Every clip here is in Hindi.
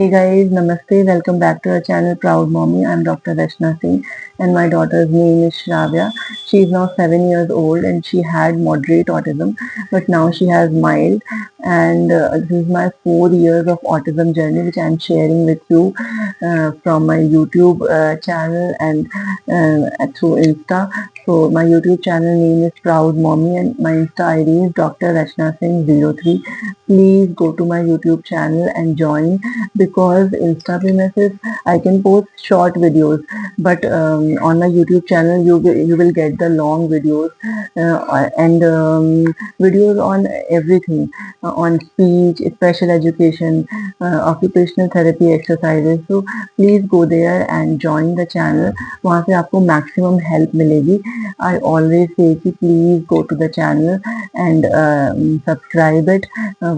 Hey guys, Namaste. Welcome back to our channel Proud Mommy. I'm Dr. Rachna Singh and my daughter's name is Shravya. She is now 7 years old and she had moderate autism, but now she has mild. And this is my 4 years of autism journey, which I'm sharing with you from my YouTube channel and through Insta. So my YouTube channel name is Proud Mommy and my Insta ID is Dr. Rachna Singh 03. Please go to my YouTube channel and join, because Insta पे मैं सिर्फ I can post short videos, but on my YouTube channel you will get the long videos and videos on everything, on speech, special education, occupational therapy exercises. So please go there and join the channel. वहाँ से आपको maximum help मिलेगी. I always say कि please go to the channel and subscribe it.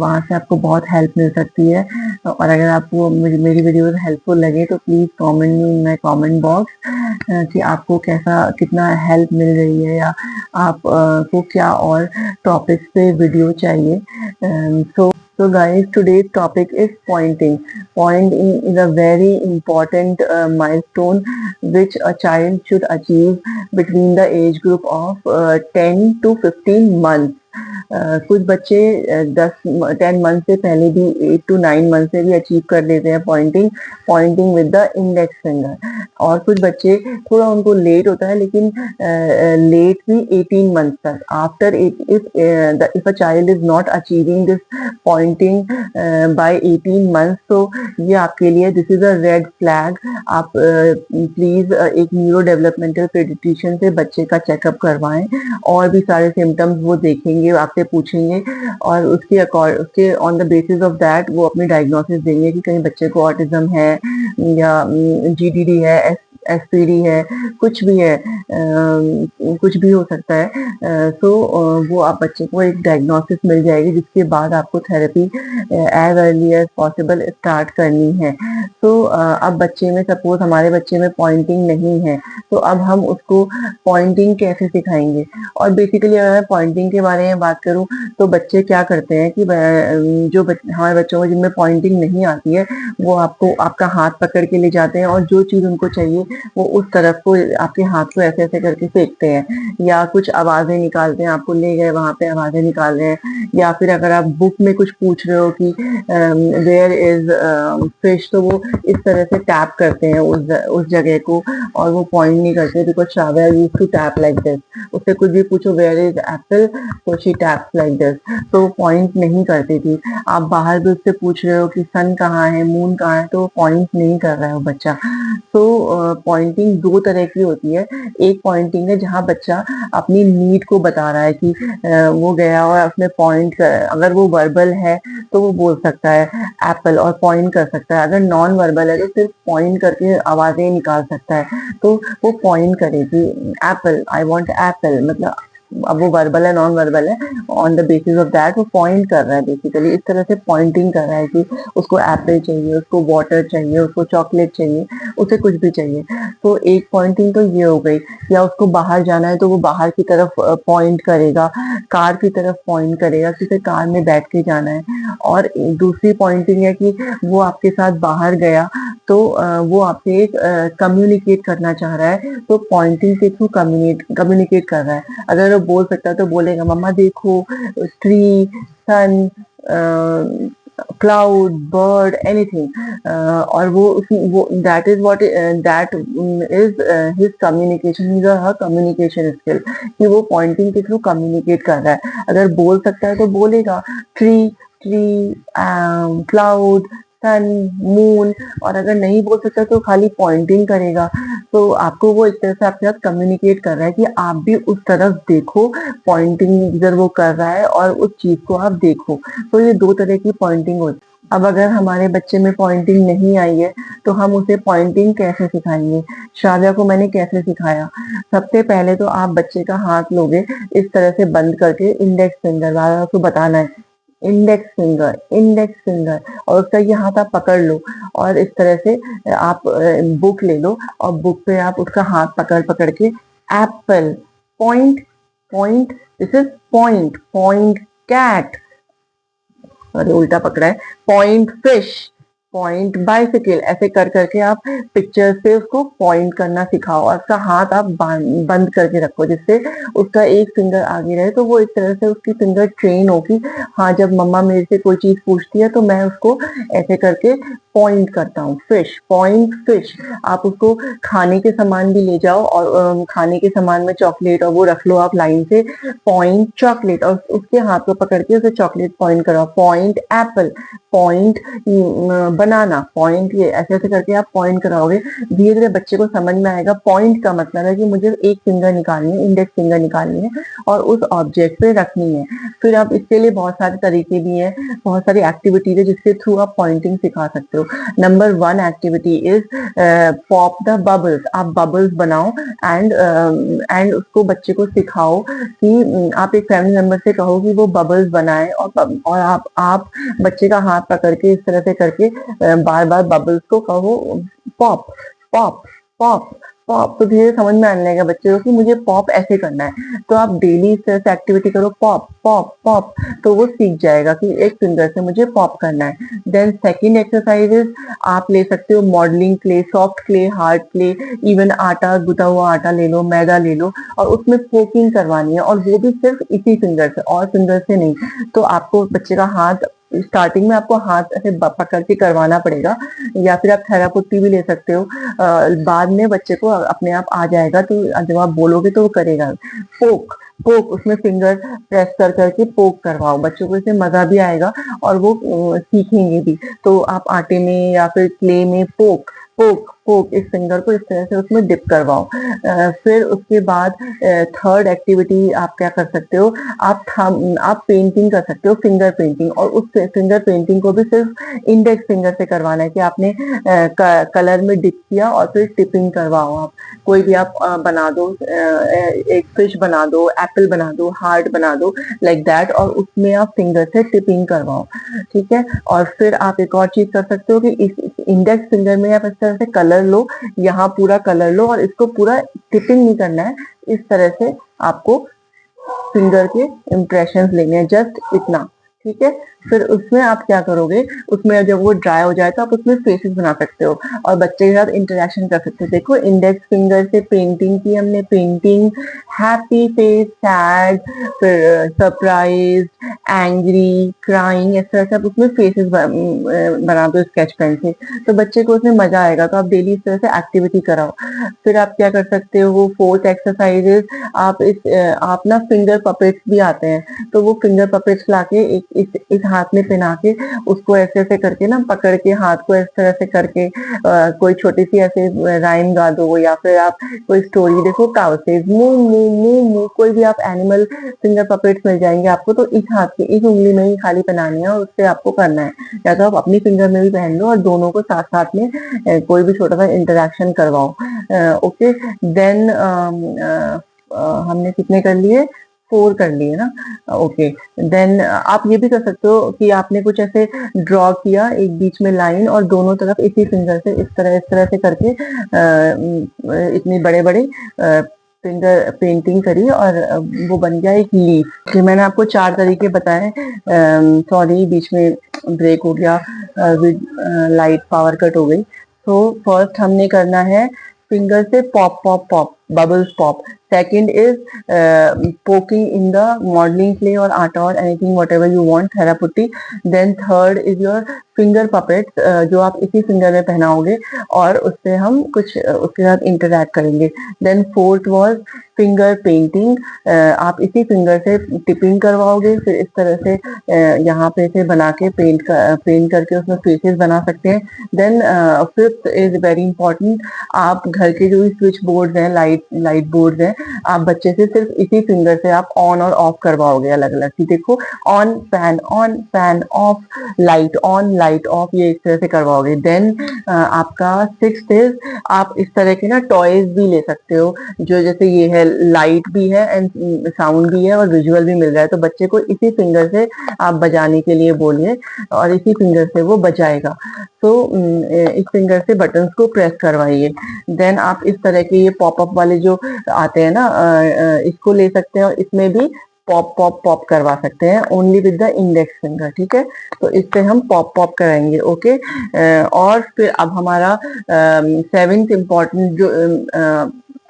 वहाँ से आपको बहुत हेल्प मिल सकती है. और अगर आपको मेरी वीडियोस हेल्पफुल लगे तो please comment me in my comment box कि आपको कितना हेल्प मिल रही है, या आप को क्या और टॉपिक्स पे वीडियो चाहिए. So guys, today's topic is pointing. Pointing is a very important milestone which a child should achieve between the age group of 10 to 15 months. कुछ बच्चे 10 मंथ से पहले भी 8 to 9 मंथ से भी अचीव कर लेते हैं pointing with the index finger. और कुछ बच्चे थोड़ा उनको लेट होता है, लेकिन लेट भी 18 मंथ तक. After if a child is not achieving this pointing by 18 month, तो ये आपके लिए this is a red flag. आप प्लीज एक न्यूरो डेवलपमेंटल पेडिट्रिशियन से बच्चे का चेकअप करवाएं. और भी सारे सिम्टम्स वो देखेंगे, आपसे पूछेंगे, और उसके on the basis of that वो अपनी डायग्नोसिस देंगे कि कहीं बच्चे को ऑटिज्म है या जीडीडी है, एसपीडी है, कुछ भी है, कुछ भी हो सकता है. सो वो आप बच्चे को एक डायग्नोसिस मिल जाएगी, जिसके बाद आपको therapy as early as possible start करनी है. तो अब बच्चे में सपोज हमारे बच्चे में पॉइंटिंग नहीं है, तो अब हम उसको पॉइंटिंग कैसे सिखाएंगे. और बेसिकली अगर मैं पॉइंटिंग के बारे में बात करूं तो बच्चे क्या करते हैं कि हमारे बच्चों को जिनमें पॉइंटिंग नहीं आती है, वो आपका हाथ पकड़ के ले जाते हैं और जो चीज़ उनको चाहिए वो उस तरफ को आपके हाथ को ऐसे ऐसे करके फेंकते हैं, या कुछ आवाज़ें निकालते हैं. आपको ले गए वहाँ पे आवाज़ें निकाल रहे हैं. या फिर अगर आप बुक में कुछ पूछ रहे हो कि वेयर इज फिश, तो वो इस तरह से टैप करते हैं उस जगह को, और वो पॉइंट नहीं करते. Because Shravya used to tap like this. उससे कुछ भी पूछो वेयर इज एप्पल, तो शी टैप्स लाइक दिस. तो पॉइंट नहीं करती थी. आप बाहर भी उससे पूछ रहे हो कि सन कहाँ है, मून कहाँ है, तो पॉइंट नहीं कर रहा है वो बच्चा. तो पॉइंटिंग दो तरह की होती है. एक पॉइंटिंग है जहाँ बच्चा अपनी नीड को बता रहा है कि वो गया और उसने पॉइंट कर, अगर वो वर्बल है तो वो बोल सकता है एप्पल और पॉइंट कर सकता है. अगर नॉन वर्बल है तो सिर्फ पॉइंट करके आवाजें निकाल सकता है, तो वो पॉइंट करेगी एप्पल, आई वांट एप्पल. मतलब अब वो वर्बल है नॉन वर्बल है, on the basis of that वो पॉइंट कर रहा है. बेसिकली इस तरह से पॉइंटिंग कर रहा है कि उसको एप्पल चाहिए, उसको वाटर चाहिए, उसको चॉकलेट चाहिए, उसे कुछ भी चाहिए. तो एक पॉइंटिंग तो ये हो गई. या उसको बाहर जाना है तो वो बाहर की तरफ पॉइंट करेगा, कार की तरफ पॉइंट करेगा कि उसे कार में बैठ के जाना है. और दूसरी पॉइंटिंग है कि वो आपके साथ बाहर गया, तो वो आपसे एक कम्युनिकेट करना चाह रहा है, तो पॉइंटिंग के थ्रू कम्युनिकेट कर रहा है. अगर वो बोल सकता है तो बोलेगा मम्मा देखो, ट्री, सन, क्लाउड, बर्ड, एनीथिंग. और वो that is what that is his communication, his और हर कम्युनिकेशन स्किल, कि वो पॉइंटिंग के थ्रू कम्युनिकेट कर रहा है. अगर बोल सकता है तो बोलेगा ट्री, क्लाउड, सन, मून. और अगर नहीं बोल सकता तो खाली पॉइंटिंग करेगा. तो आपको वो एक तरह से आपके साथ कम्युनिकेट कर रहा है कि आप भी उस तरफ देखो, पॉइंटिंग इधर वो कर रहा है और उस चीज को आप देखो. तो ये दो तरह की पॉइंटिंग होती है. अब अगर हमारे बच्चे में पॉइंटिंग नहीं आई है तो हम उसे पॉइंटिंग कैसे सिखाएंगे. श्राव्या को मैंने कैसे सिखाया. सबसे पहले तो आप बच्चे का हाथ लोगे इस तरह से बंद करके, इंडेक्स फिंगर वाला उसको बताना है, इंडेक्स फिंगर, इंडेक्स फिंगर, और उसका ये हाथ आप पकड़ लो. और इस तरह से आप बुक ले लो और बुक पे आप उसका हाथ पकड़ पकड़ के apple, point, point, this is point, point cat, अरे उल्टा पकड़ा है, पॉइंट फिश, पॉइंट, बाइसिकल, ऐसे कर करके आप पिक्चर से उसको पॉइंट करना सिखाओ और उसका हाथ आप बंद करके रखो जिससे उसका एक फिंगर आगे रहे, तो वो इस तरह से उसकी फिंगर ट्रेन होगी। हाँ, जब मम्मा मेरे से कोई चीज पूछती है तो मैं उसको ऐसे करके पॉइंट करता हूँ, फिश, पॉइंट फिश। आप उसको खाने के सामान भी ले जाओ और खाने के सामान में चॉकलेट और वो रख लो आप लाइन से, पॉइंट चॉकलेट, और उसके हाथ को पकड़ के उसे चॉकलेट पॉइंट कराओ, पॉइंट एप्पल, पॉइंट बनाना, पॉइंट, ये ऐसे ऐसे करके आप पॉइंट कराओगे, धीरे धीरे बच्चे को समझ में आएगा। पॉइंट का मतलब है कि मुझे एक फिंगर निकालनी है, इंडेक्स फिंगर निकालनी है और उस ऑब्जेक्ट पे रखनी है। फिर आप इसके लिए बहुत सारे तरीके भी हैं, बहुत सारी एक्टिविटीज है जिसके थ्रू आप पॉइंटिंग सिखा सकते हो। Number 1 activity is pop the bubbles. आप बबल्स बनाओ एंड उसको बच्चे को सिखाओ कि आप एक फैमिली मेंबर से कहो कि वो बबल्स बनाए और आप बच्चे का हाथ पकड़ के इस तरह से करके बार बार बबल्स को कहो, पॉप पॉप पॉप पॉप, तो धीरे समझ में आने लगेगा बच्चे को कि मुझे पॉप ऐसे करना है। तो आप डेली इस तरह से एक्टिविटी करो, पॉप पॉप पॉप, तो वो सीख जाएगा कि एक फिंगर से मुझे पॉप करना है। देन सेकंड एक्सरसाइज इज, आप ले सकते हो modelling clay, soft clay, hard clay, even आटा, गुथा हुआ आटा ले लो, मैदा ले लो और उसमें पोकिंग करवानी है, और वो भी सिर्फ इसी फिंगर से और फिंगर से नहीं। तो आपको बच्चे का हाथ, स्टार्टिंग में आपको हाथ ऐसे पकड़ के करवाना पड़ेगा, या फिर आप थेरापुट्टी भी ले सकते हो। बाद में बच्चे को अपने आप आ जाएगा, तो जब आप बोलोगे तो वो करेगा। पोक, पोक, उसमें फिंगर प्रेस कर करके पोक करवाओ, बच्चों को इससे मजा भी आएगा और वो सीखेंगे भी। तो आप आटे में या फिर क्ले में पोक पोक पोक, इस फिंगर को इस तरह से उसमें डिप करवाओ। फिर उसके बाद थर्ड एक्टिविटी आप क्या कर सकते हो, आप पेंटिंग कर सकते हो, फिंगर पेंटिंग, और उस फिंगर पेंटिंग को भी सिर्फ इंडेक्स फिंगर से करवाना है कि आपने कलर में डिप किया और फिर टिपिंग करवाओ। आप कोई भी आप बना दो, एक फिश बना दो, एप्पल बना दो, हार्ट बना दो, लाइक दैट, और उसमें आप फिंगर से टिपिंग करवाओ, ठीक है। और फिर आप एक और चीज कर सकते हो कि इस इंडेक्स फिंगर में आप इस तरह से कलर लो, यहाँ पूरा कलर लो और इसको पूरा टिपिंग नहीं करना है, इस तरह से आपको फिंगर के इम्प्रेशन लेने हैं, जस्ट इतना, ठीक है। फिर उसमें आप क्या करोगे, उसमें जब वो ड्राई हो जाए तो आप उसमें फेसेस बना सकते हो और बच्चे के साथ इंटरेक्शन कर सकते हो। देखो, इंडेक्स फिंगर से पेंटिंग की हमने, पेंटिंग, हैप्पी फेस, सैड, फिर सरप्राइज, एंग्री, क्राइंग, इस तरह से आप उसमें फेसेस बना दो स्केच पेन से, तो बच्चे को उसमें मजा आएगा। तो आप डेली इस तरह से एक्टिविटी कराओ। फिर आप क्या कर सकते हो, फोर्थ एक्सरसाइजेस, आप ना फिंगर पपेट्स भी आते हैं, तो वो फिंगर पपेट्स लाके इस हाथ में पहना के उसको ऐसे ऐसे करके ना पकड़ के हाथ को इस तरह से करके कोई छोटी सी ऐसे राइम गा दो, या फिर आप कोई स्टोरी देखो, काउ से मुंह मुंह मुंह मुंह, कोई भी आप एनिमल फिंगर पपेट्स मिल जाएंगे आपको, तो इस हाथ की इस उंगली में ही खाली पहनानी है और उससे आपको करना है, या तो आप अपनी फिंगर में भी पहन लो और दोनों को साथ साथ में कोई भी छोटा सा इंटरेक्शन करवाओ। ओके, देन हमने कितने कर लिए, 4 कर लिए ना, ओके। देन आप ये भी कर सकते हो कि आपने कुछ ऐसे ड्रॉ किया, एक बीच में लाइन और दोनों तरफ इसी फिंगर से इस तरह से करके इतनी बड़े बड़े फिंगर पेंटिंग करी और वो बन गया एक लीफ। कि मैंने आपको 4 तरीके बताए, सॉरी बीच में ब्रेक हो गया, विद लाइट पावर कट हो गई। तो फर्स्ट हमने करना है फिंगर से pop pop pop, bubbles pop. Second is poking in the modeling clay or atta or anything whatever you want, therapeutic. Then third is your finger puppets, जो आप इसी फिंगर में पहनाओगे और उससे हम कुछ उसके साथ इंटरैक्ट करेंगे। Then fourth was finger painting, आप इसी फिंगर से टिपिंग करवाओगे, फिर इस तरह से यहाँ पे से बना के पेंट करके उसमें फेसेस बना सकते हैं। Then fifth is very important, आप घर के जो भी स्विच बोर्ड हैं, लाइट बोर्ड हैं, आप बच्चे से सिर्फ इसी फिंगर से आप ऑन और ऑफ करवाओगे अलग अलग। देखो, on fan of, light on light of, ये इस तरह से करवाओगे। देन आपका सिक्स्थ इज, आप इस तरह के ना टॉयज भी ले सकते हो, जो जैसे ये है, लाइट भी है एंड साउंड भी है और विजुअल भी मिल रहा है, तो बच्चे को इसी फिंगर से आप बजाने के लिए बोलिए और इसी फिंगर से वो बजाएगा। तो इस फिंगर से बटन्स को प्रेस करवाइए। देन आप इस तरह के ये पॉपअप वाले जो आते हैं ना, इसको ले सकते हैं और इसमें भी पॉप पॉप पॉप करवा सकते हैं only with the index finger, ठीक है। तो इससे हम पॉप पॉप कराएंगे, ओके। और फिर अब हमारा सेवेंथ इम्पॉर्टेंट जो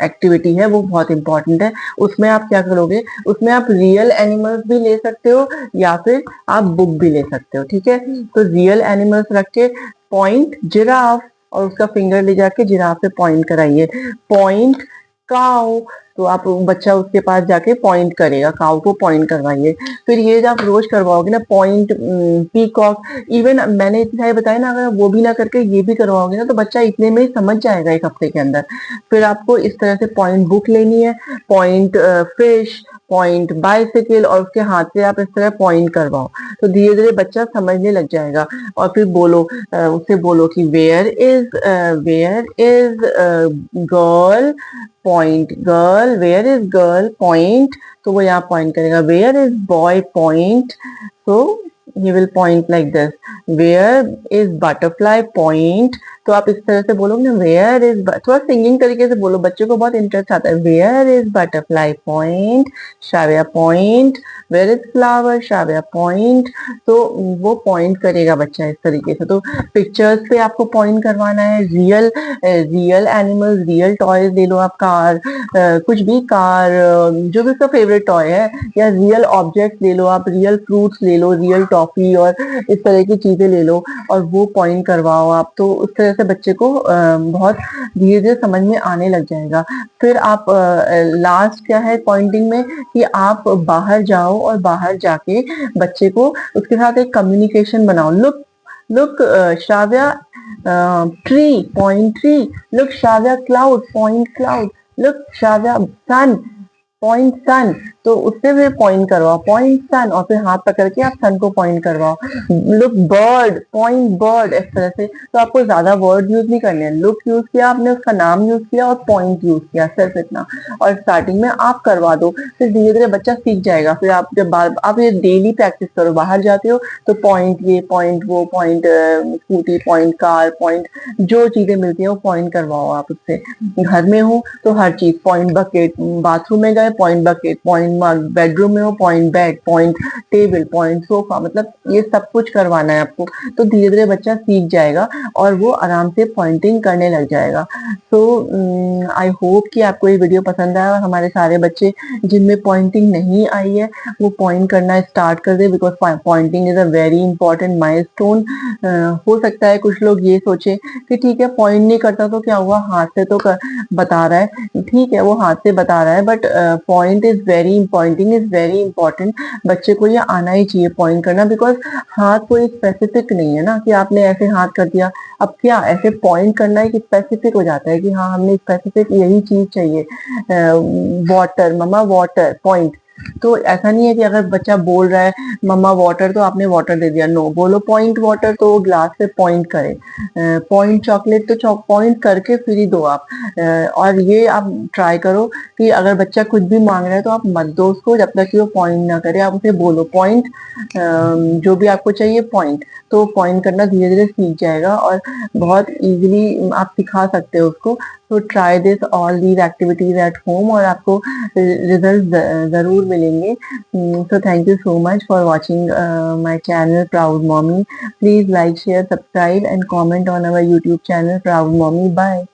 एक्टिविटी है वो बहुत इंपॉर्टेंट है। उसमें आप क्या करोगे, उसमें आप रियल एनिमल्स भी ले सकते हो या फिर आप बुक भी ले सकते हो, ठीक है। तो रियल एनिमल्स रख के पॉइंट जिराफ और उसका फिंगर ले जाके जिराफ पे पॉइंट कराइए, पॉइंट काउ। तो आप बच्चा उसके पास जाके पॉइंट करेगा, काउ को पॉइंट करवाइए। फिर ये जब आप रोज करवाओगे ना पॉइंट पीकॉक, इवन मैंने इतने सारे बताए ना, अगर वो भी ना करके ये भी करवाओगे ना तो बच्चा इतने में ही समझ जाएगा एक हफ्ते के अंदर। फिर आपको इस तरह से पॉइंट बुक लेनी है, पॉइंट फिश, पॉइंट बाइसिकल, और उसके हाथ से आप इस तरह पॉइंट करवाओ तो धीरे धीरे बच्चा समझने लग जाएगा। और फिर बोलो, उससे बोलो कि where is girl, point girl, where is girl, point. तो वो यहाँ पॉइंट करेगा, where is boy, point. So he will point like this, where is butterfly, point। तो आप इस तरह से बोलोगे ना, वेयर इज, थोड़ा सिंगिंग तरीके से बोलो, बच्चे को बहुत इंटरेस्ट आता है। Where is butterfly, point, Shravya point, where is flower, Shravya point. तो वो पॉइंट करेगा बच्चा इस तरीके से। तो पिक्चर्स पे आपको पॉइंट करवाना है, रियल एनिमल्स, रियल टॉयज ले लो आप, कार, कुछ भी कार, जो भी उसका फेवरेट टॉय है, या रियल ऑब्जेक्ट ले लो आप, रियल फ्रूट्स ले लो, रियल टॉफी और इस तरह की चीजें ले लो और वो पॉइंट करवाओ आप। तो उस तरह से बच्चे को बहुत धीरे धीरे समझ में आने लग जाएगा। फिर आप लास्ट क्या है पॉइंटिंग में, कि आप बाहर जाओ और बाहर जाके बच्चे को उसके साथ एक कम्युनिकेशन बनाओ। Look Shravya tree, point tree, look Shravya cloud, point cloud, look Shravya sun, point sun. तो उससे भी पॉइंट करवाओ, पॉइंट सन, और फिर हाथ पकड़ के आप सन को पॉइंट करवाओ। लुक बर्ड, पॉइंट बर्ड, इस तरह से। तो आपको ज्यादा वर्ड यूज नहीं करने हैं, लुक यूज किया आपने, उसका नाम यूज किया और पॉइंट यूज किया, सिर्फ इतना। और स्टार्टिंग में आप करवा दो, फिर धीरे धीरे बच्चा सीख जाएगा। फिर आप जब आप ये डेली प्रैक्टिस करो, बाहर जाते हो तो पॉइंट ये, पॉइंट वो, point scooty, point car, point जो चीजें मिलती है वो पॉइंट करवाओ आप उससे। घर में हो तो हर चीज, पॉइंट बकेट, बाथरूम में गए पॉइंट बकेट, पॉइंट मग, बेडरूम में हो point bed, point table, point sofa, मतलब ये सब कुछ करवाना है आपको। तो धीरे धीरे बच्चा सीख जाएगा और वो आराम से पॉइंटिंग करने लग जाएगा। तो आई होप कि आपको ये वीडियो पसंद आया और हमारे सारे बच्चे जिनमें पॉइंटिंग नहीं आई है वो पॉइंट करना स्टार्ट कर दे, because pointing is a very important milestone. हो सकता है कुछ लोग ये सोचे कि ठीक है पॉइंट नहीं करता तो क्या हुआ, हाथ से तो बता रहा है, ठीक है वो हाथ से बता रहा है, but point is very Poynting is very important. बच्चे को ये आना ही चाहिए पॉइंट करना, बिकॉज हाथ कोई स्पेसिफिक नहीं है ना कि आपने ऐसे हाथ कर दिया। अब क्या ऐसे पॉइंट करना एक स्पेसिफिक हो जाता है कि हाँ हमने स्पेसिफिक यही चीज चाहिए, वाटर, मम्मा वाटर, पॉइंट। तो ऐसा नहीं है कि अगर बच्चा बोल रहा है मम्मा वाटर तो आपने वाटर दे दिया, नो, बोलो पॉइंट वाटर, तो वो ग्लास से पॉइंट करे। पॉइंट चॉकलेट तो पॉइंट करके फिर ही दो आप। और ये आप ट्राई करो कि अगर बच्चा कुछ भी मांग रहा है तो आप मत दो उसको जब तक कि वो पॉइंट ना करे। आप उसे बोलो पॉइंट, जो भी आपको चाहिए पॉइंट। तो पॉइंट करना धीरे धीरे सीख जाएगा और बहुत इजीली आप सिखा सकते हो उसको। तो try this all these activities at home और आपको रिजल्ट जरूर मिलेंगे। So thank you so much for watching my channel Proud Mommy. Please like, share, subscribe and comment on our YouTube channel Proud Mommy. Bye.